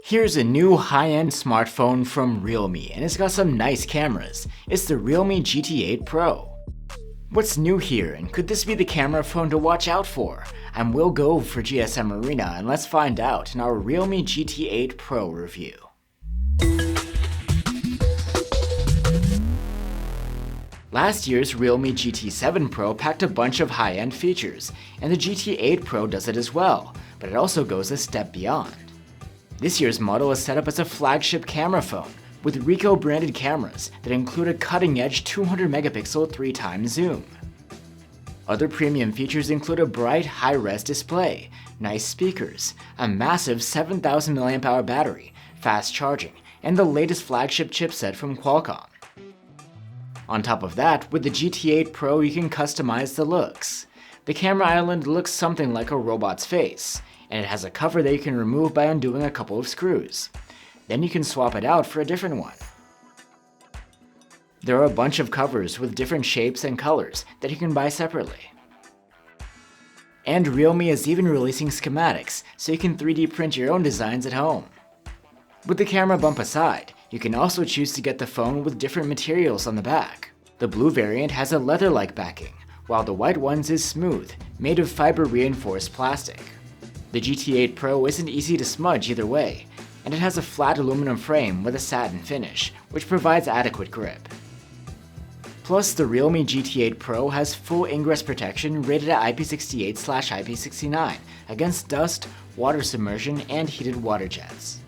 Here's a new high-end smartphone from Realme, and it's got some nice cameras. It's the Realme GT8 Pro. What's new here, and could this be the camera phone to watch out for? I'm Will Gove for GSM Arena, and let's find out in our Realme GT8 Pro review. Last year's Realme GT7 Pro packed a bunch of high-end features, and the GT8 Pro does it as well, but it also goes a step beyond. This year's model is set up as a flagship camera phone, with Ricoh branded cameras that include a cutting-edge 200 megapixel 3x zoom. Other premium features include a bright, high-res display, nice speakers, a massive 7,000 mAh battery, fast charging, and the latest flagship chipset from Qualcomm. On top of that, with the GT8 Pro you can customize the looks. The camera island looks something like a robot's face, and it has a cover that you can remove by undoing a couple of screws. Then you can swap it out for a different one. There are a bunch of covers with different shapes and colors that you can buy separately. And Realme is even releasing schematics, so you can 3D print your own designs at home. With the camera bump aside, you can also choose to get the phone with different materials on the back. The blue variant has a leather-like backing, while the white one's is smooth, made of fiber-reinforced plastic. The GT8 Pro isn't easy to smudge either way, and it has a flat aluminum frame with a satin finish, which provides adequate grip. Plus, the Realme GT8 Pro has full ingress protection rated at IP68/IP69 against dust, water submersion, and heated water jets.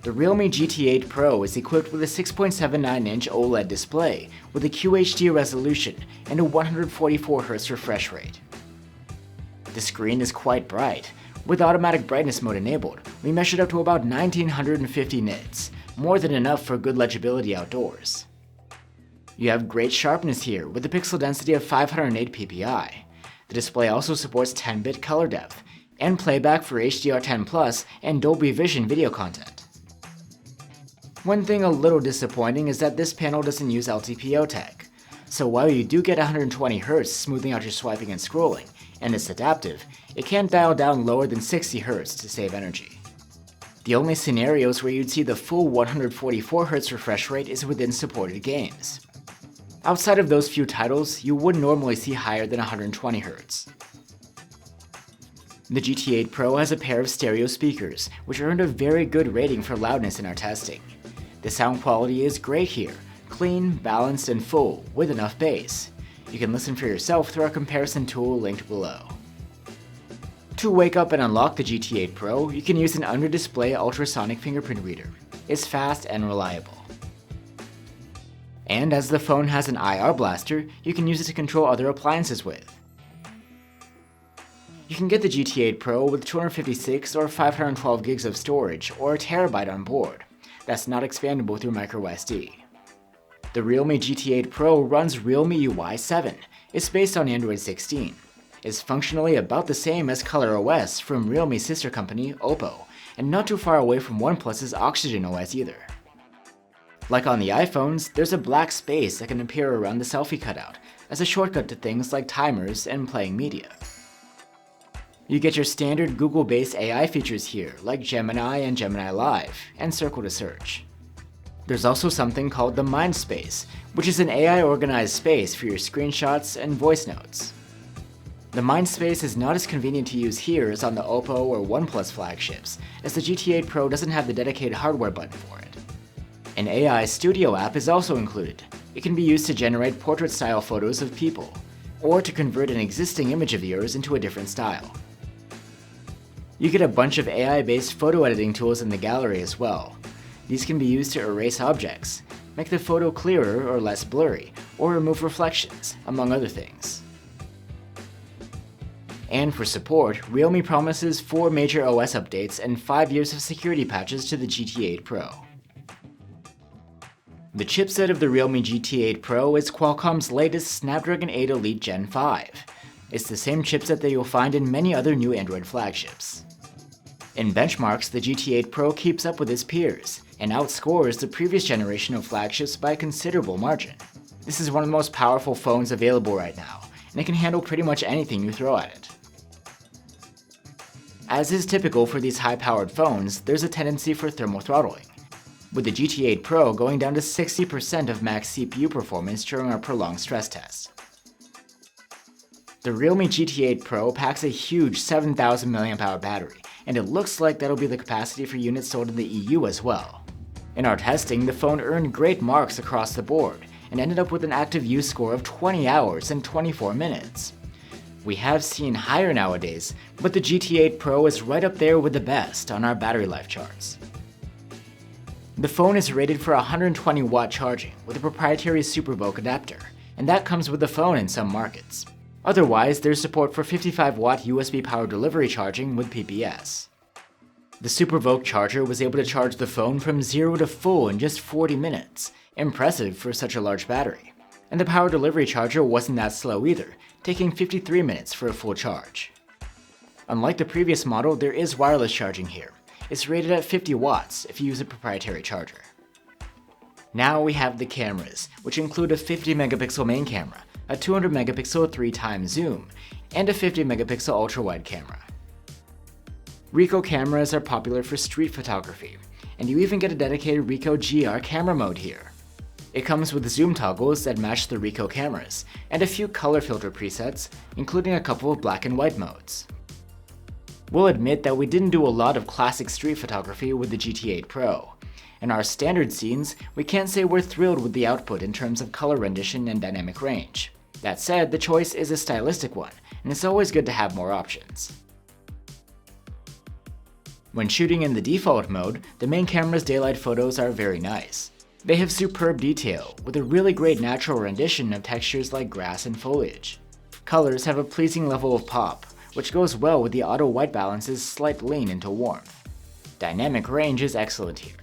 The Realme GT8 Pro is equipped with a 6.79-inch OLED display with a QHD resolution and a 144Hz refresh rate. The screen is quite bright. With automatic brightness mode enabled, we measured up to about 1950 nits, more than enough for good legibility outdoors. You have great sharpness here with a pixel density of 508 ppi. The display also supports 10-bit color depth, and playback for HDR10+ and Dolby Vision video content. One thing a little disappointing is that this panel doesn't use LTPO tech, so while you do get 120Hz smoothing out your swiping and scrolling, and it's adaptive, it can't dial down lower than 60Hz to save energy. The only scenarios where you'd see the full 144Hz refresh rate is within supported games. Outside of those few titles, you wouldn't normally see higher than 120Hz. The GT8 Pro has a pair of stereo speakers, which earned a very good rating for loudness in our testing. The sound quality is great here, clean, balanced, and full, with enough bass. You can listen for yourself through our comparison tool linked below. To wake up and unlock the GT8 Pro, you can use an under-display ultrasonic fingerprint reader. It's fast and reliable. And as the phone has an IR blaster, you can use it to control other appliances with. You can get the GT8 Pro with 256 or 512 gigs of storage or a terabyte on board. That's not expandable through microSD. The Realme GT8 Pro runs Realme UI 7. It's based on Android 16. It's functionally about the same as ColorOS from Realme's sister company, Oppo, and not too far away from OnePlus's Oxygen OS either. Like on the iPhones, there's a black space that can appear around the selfie cutout as a shortcut to things like timers and playing media. You get your standard Google-based AI features here, like Gemini and Gemini Live, and Circle to Search. There's also something called the Mind Space, which is an AI-organized space for your screenshots and voice notes. The Mind Space is not as convenient to use here as on the Oppo or OnePlus flagships, as the GT8 Pro doesn't have the dedicated hardware button for it. An AI Studio app is also included. It can be used to generate portrait-style photos of people, or to convert an existing image of yours into a different style. You get a bunch of AI-based photo editing tools in the gallery as well. These can be used to erase objects, make the photo clearer or less blurry, or remove reflections, among other things. And for support, Realme promises 4 major OS updates and 5 years of security patches to the GT8 Pro. The chipset of the Realme GT8 Pro is Qualcomm's latest Snapdragon 8 Elite Gen 5. It's the same chipset that you'll find in many other new Android flagships. In benchmarks, the GT8 Pro keeps up with its peers, and outscores the previous generation of flagships by a considerable margin. This is one of the most powerful phones available right now, and it can handle pretty much anything you throw at it. As is typical for these high-powered phones, there's a tendency for thermal throttling, with the GT8 Pro going down to 60% of max CPU performance during our prolonged stress test. The Realme GT8 Pro packs a huge 7,000 mAh battery, and it looks like that'll be the capacity for units sold in the EU as well. In our testing, the phone earned great marks across the board, and ended up with an active use score of 20 hours and 24 minutes. We have seen higher nowadays, but the GT8 Pro is right up there with the best on our battery life charts. The phone is rated for 120 watt charging with a proprietary SuperVOOC adapter, and that comes with the phone in some markets. Otherwise, there's support for 55 watt USB power delivery charging with PPS. The SuperVOOC charger was able to charge the phone from 0 to full in just 40 minutes, impressive for such a large battery. And the power delivery charger wasn't that slow either, taking 53 minutes for a full charge. Unlike the previous model, there is wireless charging here. It's rated at 50 watts if you use a proprietary charger. Now we have the cameras, which include a 50 megapixel main camera, a 200 megapixel 3x zoom, and a 50 megapixel ultrawide camera. Ricoh cameras are popular for street photography, and you even get a dedicated Ricoh GR camera mode here. It comes with zoom toggles that match the Ricoh cameras, and a few color filter presets, including a couple of black and white modes. We'll admit that we didn't do a lot of classic street photography with the GT8 Pro. In our standard scenes, we can't say we're thrilled with the output in terms of color rendition and dynamic range. That said, the choice is a stylistic one, and it's always good to have more options. When shooting in the default mode, the main camera's daylight photos are very nice. They have superb detail, with a really great natural rendition of textures like grass and foliage. Colors have a pleasing level of pop, which goes well with the auto white balance's slight lean into warmth. Dynamic range is excellent here.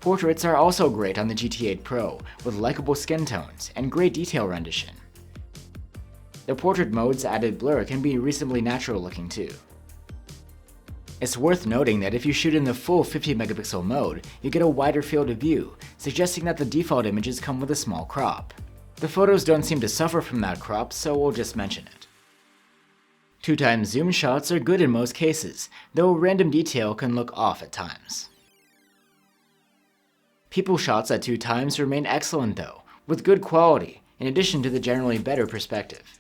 Portraits are also great on the GT8 Pro, with likable skin tones and great detail rendition. The portrait mode's added blur can be reasonably natural looking too. It's worth noting that if you shoot in the full 50 megapixel mode, you get a wider field of view, suggesting that the default images come with a small crop. The photos don't seem to suffer from that crop, so we'll just mention it. 2x zoom shots are good in most cases, though random detail can look off at times. People shots at 2x remain excellent though, with good quality, in addition to the generally better perspective.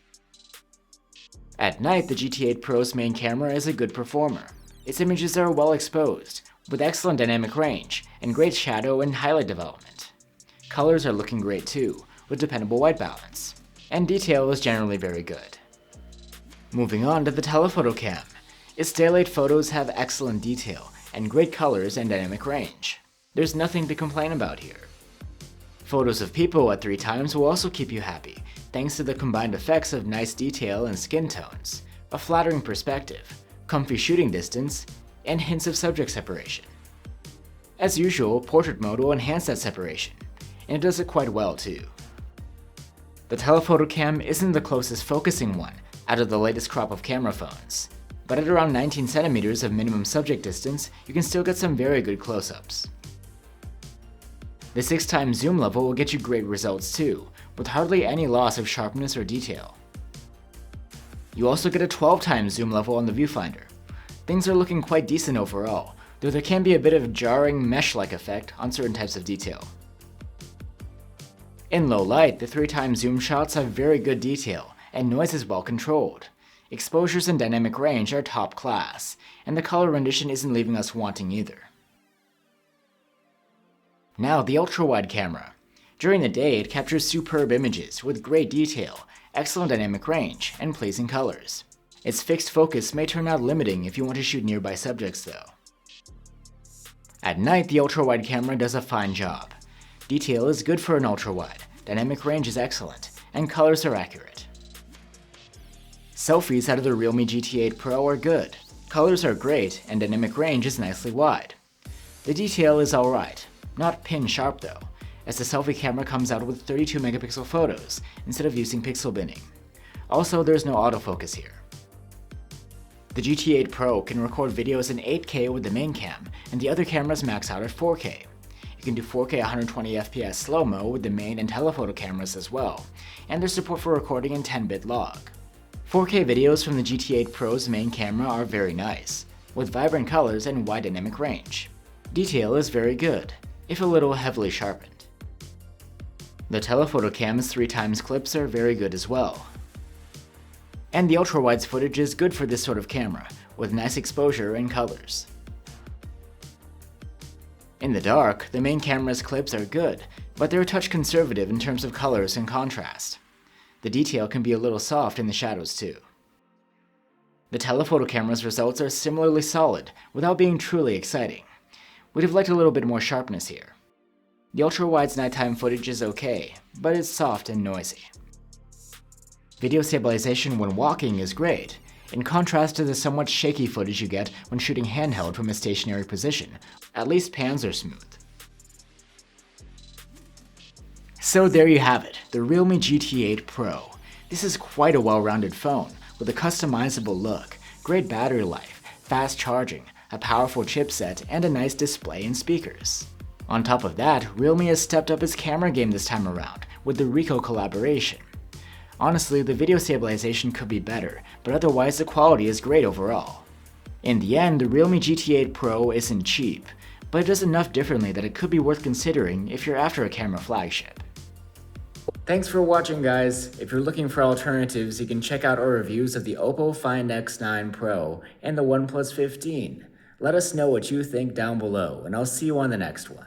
At night, the GT8 Pro's main camera is a good performer. Its images are well exposed, with excellent dynamic range, and great shadow and highlight development. Colors are looking great too, with dependable white balance, and detail is generally very good. Moving on to the telephoto cam. Its daylight photos have excellent detail, and great colors and dynamic range. There's nothing to complain about here. Photos of people at 3x will also keep you happy, thanks to the combined effects of nice detail and skin tones, a flattering perspective, comfy shooting distance, and hints of subject separation. As usual, portrait mode will enhance that separation, and it does it quite well too. The telephoto cam isn't the closest focusing one out of the latest crop of camera phones, but at around 19 centimeters of minimum subject distance, you can still get some very good close-ups. The 6x zoom level will get you great results too, with hardly any loss of sharpness or detail. You also get a 12x zoom level on the viewfinder. Things are looking quite decent overall, though there can be a bit of jarring mesh-like effect on certain types of detail. In low light, the 3x zoom shots have very good detail, and noise is well controlled. Exposures and dynamic range are top class, and the color rendition isn't leaving us wanting either. Now the ultrawide camera. During the day, it captures superb images with great detail, excellent dynamic range, and pleasing colors. Its fixed focus may turn out limiting if you want to shoot nearby subjects though. At night, the ultrawide camera does a fine job. Detail is good for an ultrawide, dynamic range is excellent, and colors are accurate. Selfies out of the Realme GT8 Pro are good. Colors are great, and dynamic range is nicely wide. The detail is alright, not pin sharp though, as the selfie camera comes out with 32 megapixel photos instead of using pixel binning. Also, there's no autofocus here. The GT8 Pro can record videos in 8K with the main cam, and the other cameras max out at 4K. You can do 4K 120fps slow-mo with the main and telephoto cameras as well, and there's support for recording in 10-bit log. 4K videos from the GT8 Pro's main camera are very nice, with vibrant colors and wide dynamic range. Detail is very good, if a little heavily sharpened. The telephoto cam's 3x clips are very good as well. And the ultrawide's footage is good for this sort of camera, with nice exposure and colors. In the dark, the main camera's clips are good, but they're a touch conservative in terms of colors and contrast. The detail can be a little soft in the shadows too. The telephoto camera's results are similarly solid, without being truly exciting. We'd have liked a little bit more sharpness here. The ultrawide's nighttime footage is okay, but it's soft and noisy. Video stabilization when walking is great, in contrast to the somewhat shaky footage you get when shooting handheld from a stationary position. At least pans are smooth. So there you have it, the Realme GT8 Pro. This is quite a well-rounded phone, with a customizable look, great battery life, fast charging, a powerful chipset, and a nice display and speakers. On top of that, Realme has stepped up its camera game this time around, with the Ricoh collaboration. Honestly, the video stabilization could be better, but otherwise the quality is great overall. In the end, the Realme GT8 Pro isn't cheap, but it does enough differently that it could be worth considering if you're after a camera flagship. Thanks for watching, guys. If you're looking for alternatives, you can check out our reviews of the Oppo Find X9 Pro and the OnePlus 15. Let us know what you think down below, and I'll see you on the next one.